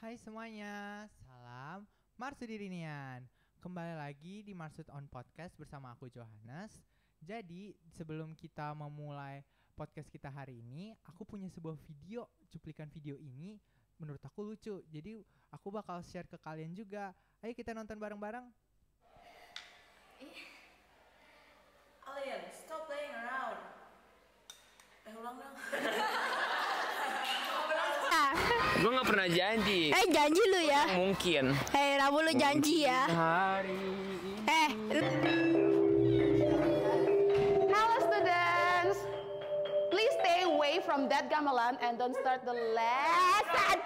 Hai semuanya, salam Marsudirinian. Kembali lagi di Marsud on Podcast bersama aku Johannes. Jadi sebelum kita memulai podcast kita hari ini, aku punya sebuah video, cuplikan video ini menurut aku lucu. Jadi aku bakal share ke kalian juga. Ayo kita nonton bareng-bareng. Alien, stop playing around. Ulang dong. Gue gak pernah janji. Janji lu ya. Mungkin. Rabu lu janji ya. Hari Hello students, please stay away from that gamelan and don't start the lesson.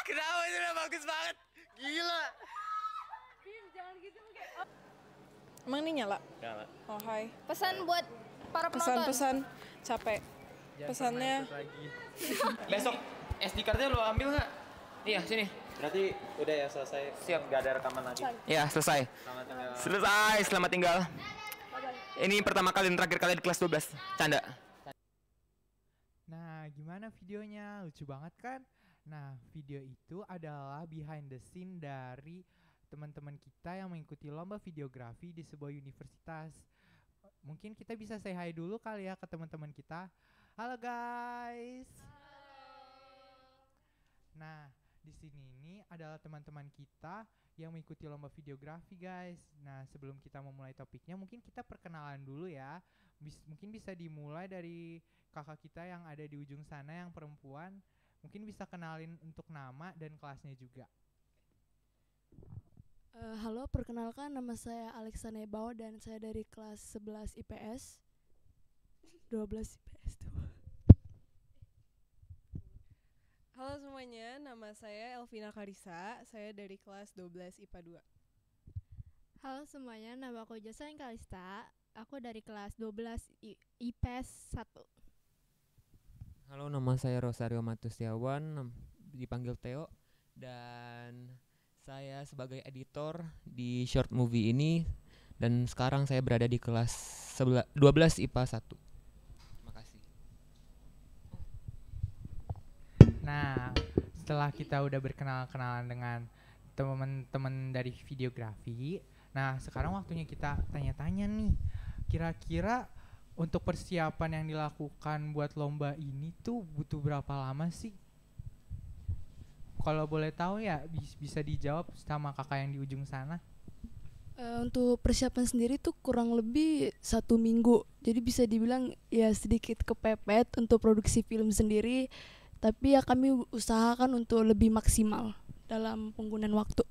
Kenapa itu udah bagus banget? Gila. Emang ini nyala? Nyala. Oh hai. Pesan buat para penonton. Pesan-pesan capek. Pesannya Besok SD cardnya lo ambil nggak? Iya sini. Berarti udah ya selesai. Siap. Gak ada rekaman lagi. Ya selesai. Selamat tinggal. Selesai. Selamat tinggal. Ini pertama kali dan terakhir kali di kelas 12. Canda. Nah, gimana videonya? Lucu banget kan? Nah, video itu adalah behind the scene dari teman-teman kita yang mengikuti lomba videografi di sebuah universitas. Mungkin kita bisa say hi dulu kali ya ke teman-teman kita. Halo guys. Nah, di sini ini adalah teman-teman kita yang mengikuti lomba videografi, guys. Nah, sebelum kita memulai topiknya, mungkin kita perkenalan dulu ya. Mungkin bisa dimulai dari kakak kita yang ada di ujung sana yang perempuan. Mungkin bisa kenalin untuk nama dan kelasnya juga. Halo, perkenalkan nama saya Alexa Nebao dan saya dari kelas 11 IPS. 12 IPS tuh. Halo semuanya, nama saya Elvina Karisa. Saya dari kelas 12 IPA 2. Halo semuanya, nama aku Jocelyn Kalista. Aku dari kelas 12 IPS 1. Halo, nama saya Rosario Matustiawan, dipanggil Theo, dan saya sebagai editor di short movie ini, dan sekarang saya berada di kelas 12 IPA 1. Terima kasih. Nah, setelah kita udah berkenalan dengan teman-teman dari videografi, nah sekarang waktunya kita tanya-tanya nih. Kira-kira untuk persiapan yang dilakukan buat lomba ini tuh butuh berapa lama sih? Kalau boleh tahu ya bisa dijawab sama kakak yang di ujung sana. Untuk persiapan sendiri tuh kurang lebih 1 minggu. Jadi bisa dibilang ya sedikit kepepet untuk produksi film sendiri. Tapi ya kami usahakan untuk lebih maksimal dalam penggunaan waktu.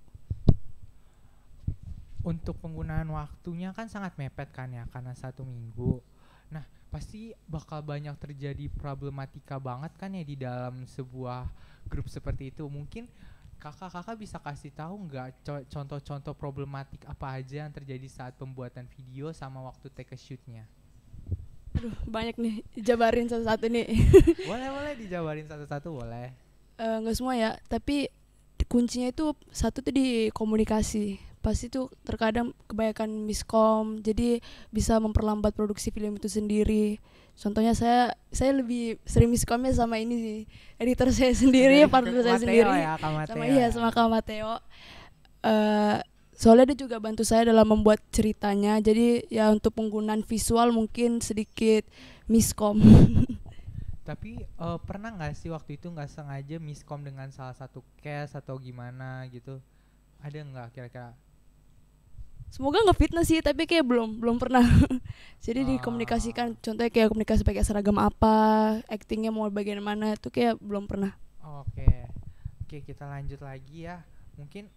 Untuk penggunaan waktunya kan sangat mepet kan ya, karena 1 minggu. Nah, pasti bakal banyak terjadi problematika banget kan ya di dalam sebuah grup seperti itu. Mungkin kakak-kakak bisa kasih tahu nggak contoh-contoh problematik apa aja yang terjadi saat pembuatan video sama waktu take a shoot-nya? Aduh, banyak nih, jabarin satu-satu nih. Boleh dijabarin satu-satu boleh. Nggak semua ya, tapi kuncinya itu satu tuh di komunikasi. Pasti tuh terkadang kebanyakan miskom, jadi bisa memperlambat produksi film itu sendiri. Contohnya saya lebih sering miskomnya sama ini sih, editor saya sendiri, partner saya sendiri, ya, sama Kak Mateo. Soalnya dia juga bantu saya dalam membuat ceritanya, jadi ya untuk penggunaan visual mungkin sedikit miskom. Tapi pernah nggak sih waktu itu nggak sengaja miskom dengan salah satu cast atau gimana gitu? Ada nggak kira-kira? Semoga nggak fitnah sih, tapi kayak belum pernah. Jadi dikomunikasikan, contohnya kayak komunikasi pakai seragam apa, actingnya mau bagian mana, itu kayak belum pernah. Oke, kita lanjut lagi ya. Mungkin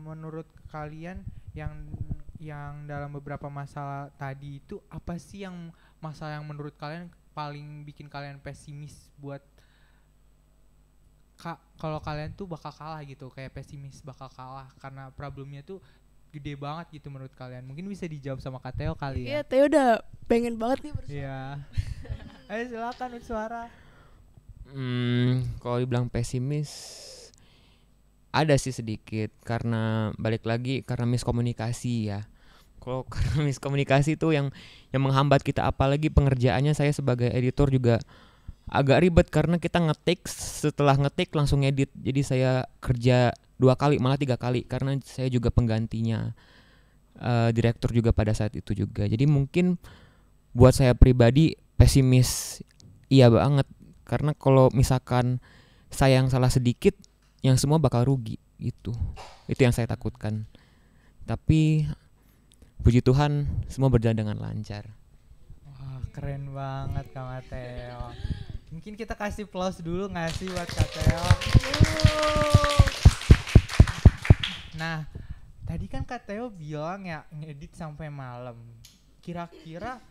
menurut kalian yang dalam beberapa masalah tadi itu apa sih yang masalah yang menurut kalian paling bikin kalian pesimis buat kalau kalian tuh bakal kalah gitu, kayak pesimis bakal kalah karena problemnya tuh gede banget gitu menurut kalian? Mungkin bisa dijawab sama Kak Theo kali ya. Iya, Theo udah pengen banget nih Iya. Ayo silakan Utswara. Kalau dibilang pesimis ada sih sedikit, karena balik lagi karena miskomunikasi ya. Kalau karena miskomunikasi itu yang menghambat kita, apalagi pengerjaannya saya sebagai editor juga agak ribet karena kita ngetik, setelah ngetik langsung edit. Jadi saya kerja 2 kali malah 3 kali karena saya juga penggantinya direktur juga pada saat itu juga. Jadi mungkin buat saya pribadi pesimis iya banget, karena kalau misalkan saya yang salah sedikit yang semua bakal rugi gitu. Itu yang saya takutkan. Tapi puji Tuhan semua berjalan dengan lancar. Wah, keren banget Kak Mateo. Mungkin kita kasih applause dulu gak sih buat Kak Teo? Nah, tadi kan Kak Teo bilang ya ngedit sampai malam. Kira-kira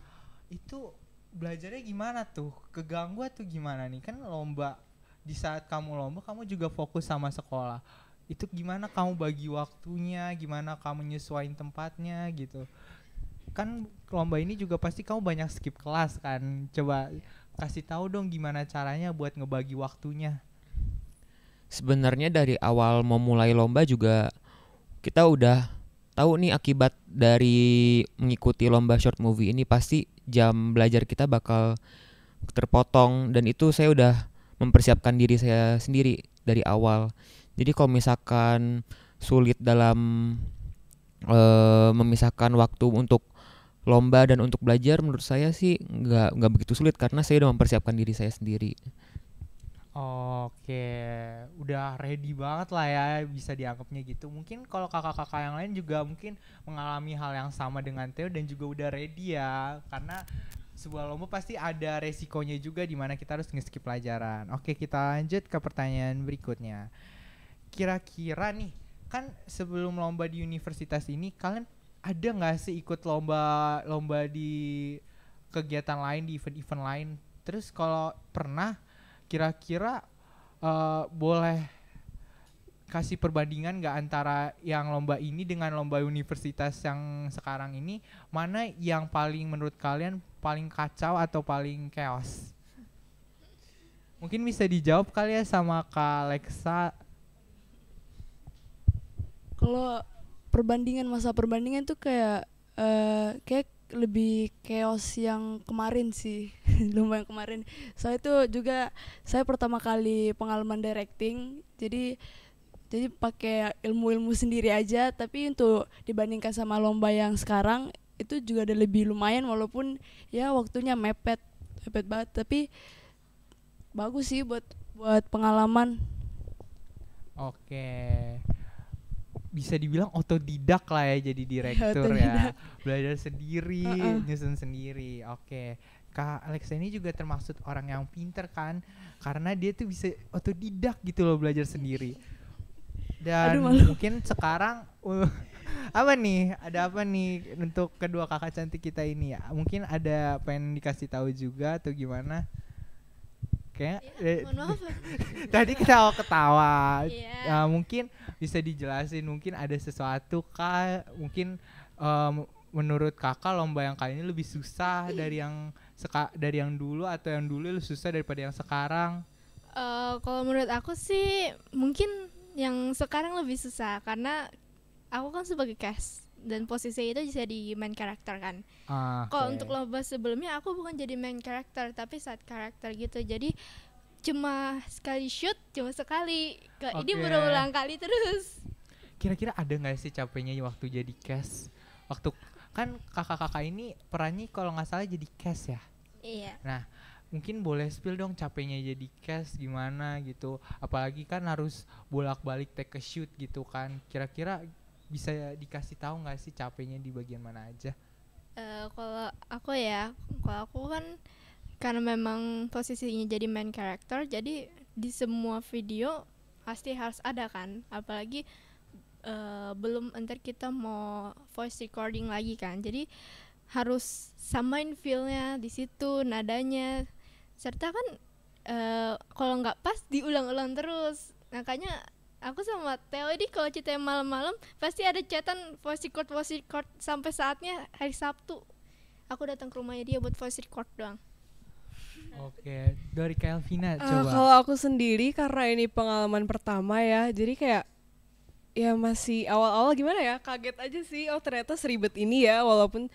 itu belajarnya gimana tuh? Keganggu atau gimana nih? Kan lomba, di saat kamu lomba kamu juga fokus sama sekolah. Itu gimana kamu bagi waktunya, gimana kamu nyesuaiin tempatnya gitu. Kan lomba ini juga pasti kamu banyak skip kelas kan. Coba kasih tahu dong gimana caranya buat ngebagi waktunya. Sebenarnya dari awal mau mulai lomba juga kita udah tahu nih akibat dari mengikuti lomba short movie ini pasti jam belajar kita bakal terpotong, dan itu saya udah mempersiapkan diri saya sendiri dari awal. Jadi kalau misalkan sulit dalam memisahkan waktu untuk lomba dan untuk belajar, menurut saya sih nggak begitu sulit karena saya udah mempersiapkan diri saya sendiri. Oke, udah ready banget lah ya, bisa dianggapnya gitu. Mungkin kalau kakak-kakak yang lain juga mungkin mengalami hal yang sama dengan Theo dan juga udah ready ya, karena sebuah lomba pasti ada resikonya juga di mana kita harus nge-skip pelajaran. Oke, kita lanjut ke pertanyaan berikutnya. Kira-kira nih, kan sebelum lomba di universitas ini kalian ada nggak sih ikut lomba di kegiatan lain, di event-event lain? Terus kalau pernah, kira-kira boleh kasih perbandingan nggak antara yang lomba ini dengan lomba universitas yang sekarang ini, mana yang paling menurut kalian paling kacau atau paling chaos? Mungkin bisa dijawab kali ya sama Kak Alexa. Kalau masa perbandingan tuh kayak lebih chaos yang kemarin sih. Lomba yang kemarin. Soalnya itu juga saya pertama kali pengalaman directing, jadi pakai ilmu sendiri aja, tapi untuk dibandingkan sama lomba yang sekarang itu juga ada lebih lumayan, walaupun ya waktunya mepet banget, tapi bagus sih buat pengalaman. Oke, bisa dibilang otodidak lah ya jadi direktur ya, belajar sendiri, nyusun sendiri. Oke, Kak Alexa ini juga termasuk orang yang pinter kan, karena dia tuh bisa otodidak gitu loh, belajar sendiri. Dan mungkin sekarang ada apa nih untuk kedua kakak cantik kita ini ya? Mungkin ada pengen dikasih tahu juga atau gimana? Kayak Mohon maaf. tadi kita ketawa. Mungkin bisa dijelasin, mungkin ada sesuatu Kak, mungkin menurut kakak lomba yang kali ini lebih susah dari yang dulu, atau yang dulu lebih susah daripada yang sekarang? Kalau menurut aku sih mungkin yang sekarang lebih susah, karena aku kan sebagai cast dan posisi itu jadi main karakter kan. Kalau untuk lomba sebelumnya aku bukan jadi main karakter tapi side karakter gitu, jadi cuma sekali shoot, cuma sekali ini berulang kali terus. Kira-kira ada nggak sih capeknya waktu jadi cast? Waktu kan kakak-kakak ini perannya kalau nggak salah jadi cast ya. Iya. Nah, mungkin boleh spill dong capeknya jadi cast gimana gitu, apalagi kan harus bolak-balik take a shoot gitu kan. Kira-kira bisa dikasih tahu nggak sih capeknya di bagian mana aja? Kalau aku kan karena memang posisinya jadi main character, jadi di semua video pasti harus ada kan, apalagi belum entar kita mau voice recording lagi kan, jadi harus samain feel-nya di situ, nadanya, serta kan kalau nggak pas diulang-ulang terus. Makanya aku sama Theo ini kalau ceritanya malam-malam pasti ada chatan voice record sampai saatnya hari Sabtu aku datang ke rumahnya dia buat voice record doang. Oke, dari Kelvina coba. Kalau aku sendiri karena ini pengalaman pertama ya, jadi kayak ya masih awal-awal gimana ya, kaget aja sih. Oh ternyata seribet ini ya, walaupun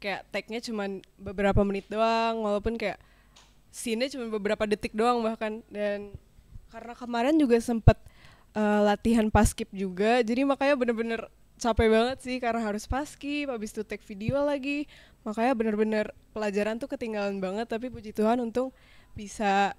kayak tag-nya cuman beberapa menit doang, walaupun kayak scene-nya cuma beberapa detik doang bahkan. Dan karena kemarin juga sempet latihan paskib juga, jadi makanya bener-bener capek banget sih karena harus paskib, habis itu take video lagi. Makanya bener-bener pelajaran tuh ketinggalan banget, tapi puji Tuhan untung bisa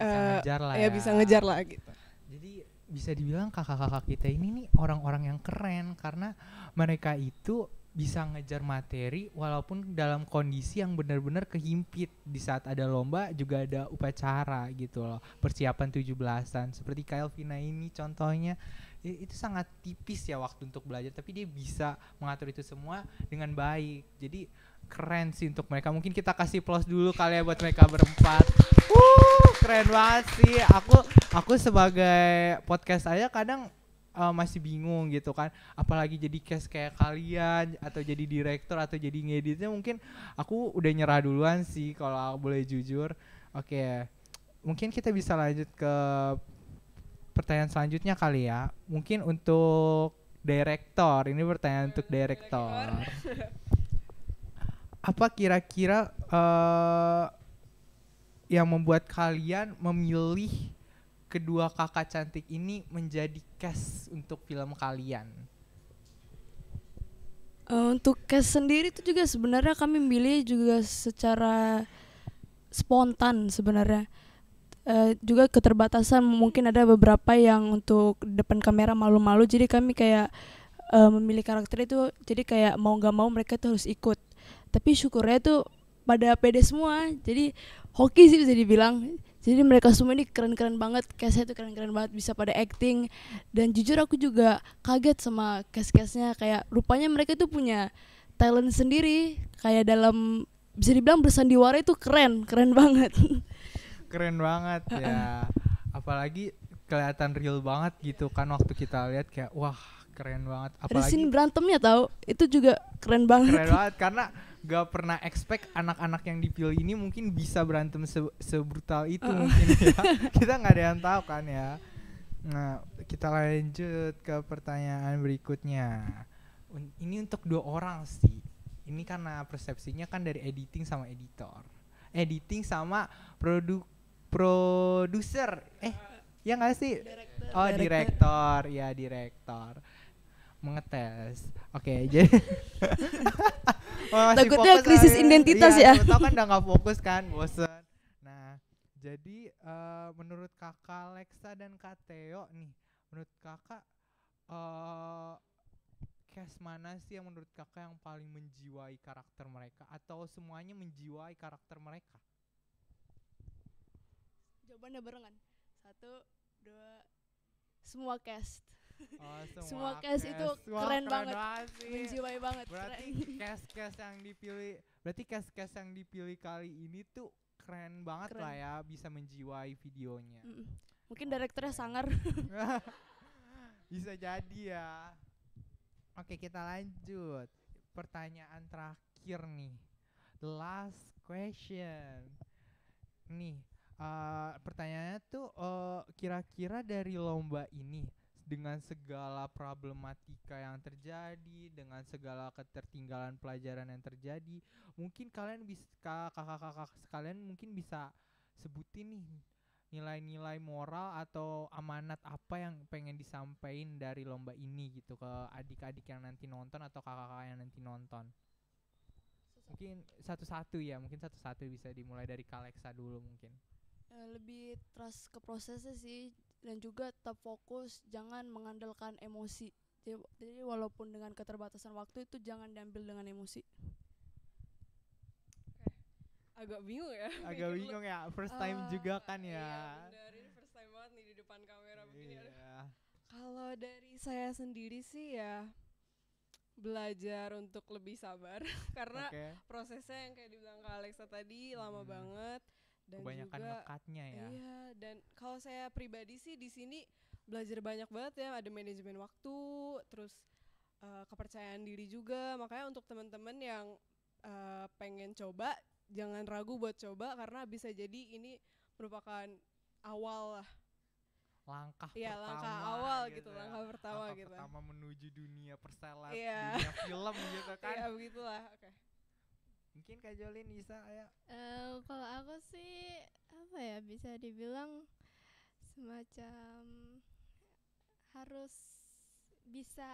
ngejar lah ya. bisa ngejar lah gitu. Jadi bisa dibilang kakak-kakak kita ini nih orang-orang yang keren karena mereka itu bisa ngejar materi walaupun dalam kondisi yang benar-benar kehimpit. Di saat ada lomba juga ada upacara gitu loh, persiapan 17-an seperti Kelvina ini contohnya. Itu sangat tipis ya waktu untuk belajar, tapi dia bisa mengatur itu semua dengan baik. Jadi keren sih untuk mereka. Mungkin kita kasih applause dulu kali ya buat mereka berempat. Keren banget sih. Aku sebagai podcast aja kadang masih bingung gitu kan, apalagi jadi cast kayak kalian atau jadi direktur atau jadi ngeditnya. Mungkin aku udah nyerah duluan sih kalau aku boleh jujur. Oke, mungkin kita bisa lanjut ke pertanyaan selanjutnya kali ya. Mungkin untuk direktor, ini pertanyaan untuk direktor. Apa kira-kira yang membuat kalian memilih kedua kakak cantik ini menjadi cast untuk film kalian? Untuk cast sendiri itu juga sebenarnya kami milih juga secara spontan sebenarnya. Juga keterbatasan, mungkin ada beberapa yang untuk depan kamera malu-malu, jadi kami kayak memilih karakter itu jadi kayak mau gak mau mereka tuh harus ikut. Tapi syukurnya tuh pada pede semua, jadi hoki sih bisa dibilang. Jadi mereka semua ini keren-keren banget, cast-nya tuh keren-keren banget, bisa pada acting. Dan jujur aku juga kaget sama cast-castnya, kayak rupanya mereka tuh punya talent sendiri, kayak dalam bisa dibilang bersandiwara itu keren banget. Keren banget ya. Apalagi kelihatan real banget gitu kan waktu kita lihat, kayak wah keren banget. Ada scene berantemnya tahu, itu juga keren banget. Keren banget karena gak pernah expect anak-anak yang dipilih ini mungkin bisa berantem sebrutal itu mungkin ya. Kita nggak ada yang tahu kan ya. Nah, kita lanjut ke pertanyaan berikutnya. Ini untuk dua orang sih. Ini karena persepsinya kan dari editing sama editor. Editing sama produser. Ya nggak sih? Direktor. Ya, direktor. Mengetes. Oke, jadi takutnya krisis identitas ya. Tahu kan udah nggak fokus kan, bosen. Nah, jadi menurut kakak Lexa dan kak Theo nih, menurut kakak cast mana sih yang menurut kakak yang paling menjiwai karakter mereka, atau semuanya menjiwai karakter mereka? Jawabannya barengan. 1, 2, semua cast. Semua cast itu keren banget sih. Menjiwai banget. Berarti cast yang dipilih kali ini tuh keren banget lah ya, bisa menjiwai videonya. Mungkin direkturnya sangar. Bisa jadi ya. Oke, kita lanjut. Pertanyaan terakhir nih, the last question. Nih, pertanyaannya tuh kira-kira dari lomba ini, dengan segala problematika yang terjadi, dengan segala ketertinggalan pelajaran yang terjadi, mungkin kalian bisa, kakak-kakak sekalian mungkin bisa sebutin nih nilai-nilai moral atau amanat apa yang pengen disampaikan dari lomba ini gitu ke adik-adik yang nanti nonton atau kakak-kakak yang nanti nonton. Mungkin satu-satu bisa dimulai dari Kaleksa dulu mungkin. Lebih trust ke prosesnya sih, dan juga tetap fokus, jangan mengandalkan emosi. Jadi walaupun dengan keterbatasan waktu itu jangan diambil dengan emosi. Agak bingung ya. First time juga kan ya. Iya benar, ini first time banget nih di depan kamera begini. Kalau dari saya sendiri sih ya belajar untuk lebih sabar karena prosesnya yang kayak dibilang Kak Alexa tadi lama banget. Dan kebanyakan juga ngekatnya ya. Iya, dan kalau saya pribadi sih di sini belajar banyak banget ya, ada manajemen waktu, terus kepercayaan diri juga. Makanya untuk teman-teman yang pengen coba, jangan ragu buat coba karena bisa jadi ini merupakan awal lah. Langkah Iya, pertama langkah awal gitu, ya. langkah pertama Langkah gitu. pertama menuju dunia perseleb, Iya. dunia film gitu kan. Iya, begitulah. Oke. Mungkin Kak Jolin bisa ya. Kalau aku sih apa ya, bisa dibilang semacam harus bisa,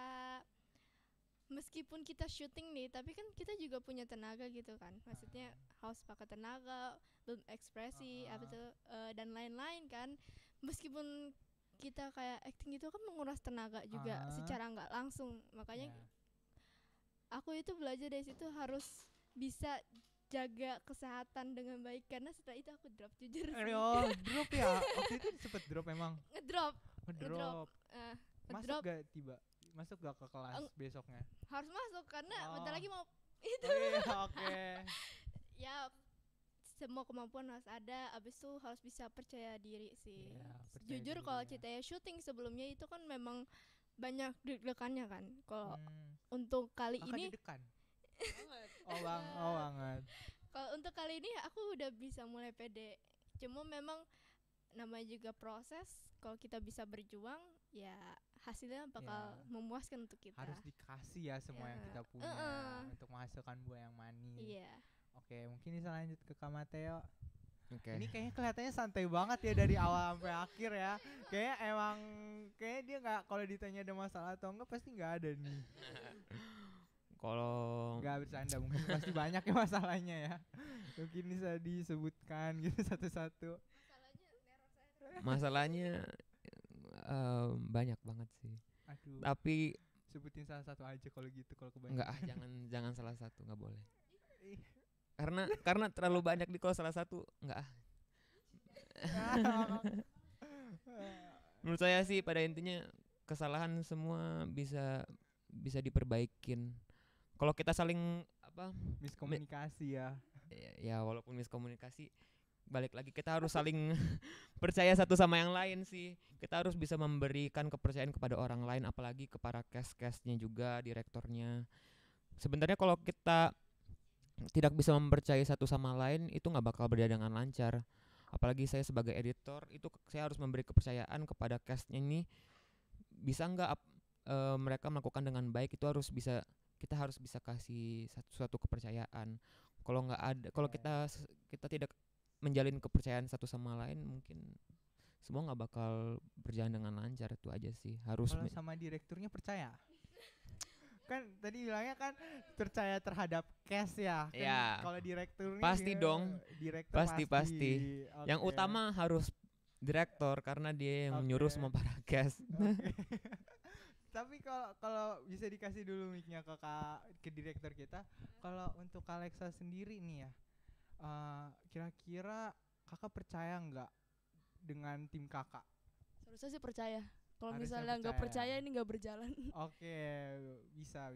meskipun kita syuting nih, tapi kan kita juga punya tenaga gitu kan. Maksudnya harus pakai tenaga, belum ekspresi, apa tuh dan lain-lain kan. Meskipun kita kayak acting itu kan menguras tenaga juga secara nggak langsung. Makanya aku itu belajar dari situ harus bisa jaga kesehatan dengan baik, karena setelah itu aku drop, jujur sih. Oh, drop ya. Waktu itu sempet drop emang. Ngedrop. Masuk gak tiba? Masuk gak ke kelas besoknya? Harus masuk karena bentar lagi mau itu. Oh iya, oke. Ya, semua kemampuan harus ada, abis itu harus bisa percaya diri sih. Iya, percaya Jujur diri kalau ya. ceritanya syuting sebelumnya itu kan memang banyak deg-degannya kan. Kalau untuk kali Kakak ini deg-degan? Banget. Kalau untuk kali ini aku udah bisa mulai pede. Cuma memang namanya juga proses. Kalau kita bisa berjuang, ya hasilnya bakal memuaskan untuk kita. Harus dikasih ya semua yang kita punya untuk menghasilkan buah yang manis. Iya. Oke, mungkin bisa lanjut ke Kak Mateo. Oke. Ini kayaknya kelihatannya santai banget ya dari awal sampai akhir ya. Kayaknya dia nggak, kalau ditanya ada masalah atau enggak pasti nggak ada nih. Kalau nggak bercanda, mungkin pasti banyak ya masalahnya ya. Mungkin bisa disebutkan gitu satu-satu. masalahnya banyak banget sih. Aduh. Tapi Sebutin salah satu aja kalau gitu, kalau kebanyakan. enggak, jangan salah satu, nggak boleh. Karena terlalu banyak di kalau salah satu enggak. Menurut saya sih pada intinya kesalahan semua bisa diperbaikin. Kalau kita saling miskomunikasi ya walaupun miskomunikasi, balik lagi kita harus saling percaya satu sama yang lain sih. Kita harus bisa memberikan kepercayaan kepada orang lain, apalagi kepada cast-castnya juga, direktornya. Sebenarnya kalau kita tidak bisa mempercayai satu sama lain, itu nggak bakal berjalan dengan lancar. Apalagi saya sebagai editor, itu saya harus memberi kepercayaan kepada castnya ini. Bisa nggak mereka melakukan dengan baik, itu harus bisa, kita harus bisa kasih suatu kepercayaan. Kalau nggak ada, kalau kita tidak menjalin kepercayaan satu sama lain, mungkin semua nggak bakal berjalan dengan lancar. Itu aja sih. Harus kalau sama direkturnya percaya. Kan tadi bilangnya kan percaya terhadap cast ya. Kan ya. Kalau direkturnya pasti dong. Direktur pasti. Okay. Yang utama harus direktor karena dia yang menyuruh semua para cast. Tapi kalau bisa dikasih dulu mic-nya ke direktur kita. Kalau untuk Alexa sendiri nih ya, kira-kira kakak percaya nggak dengan tim kakak? Seharusnya sih percaya. Kalau Harusnya misalnya nggak percaya ini nggak berjalan. Oke, bisa.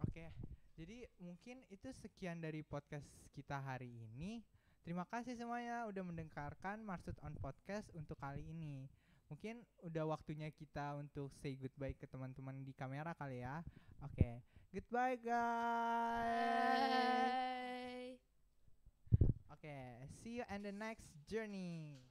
Oke, jadi mungkin itu sekian dari podcast kita hari ini. Terima kasih semuanya udah mendengarkan Marsud on Podcast untuk kali ini. Mungkin udah waktunya kita untuk say goodbye ke teman-teman di kamera kali ya. Oke, goodbye guys. Bye. Oke, see you in the next journey.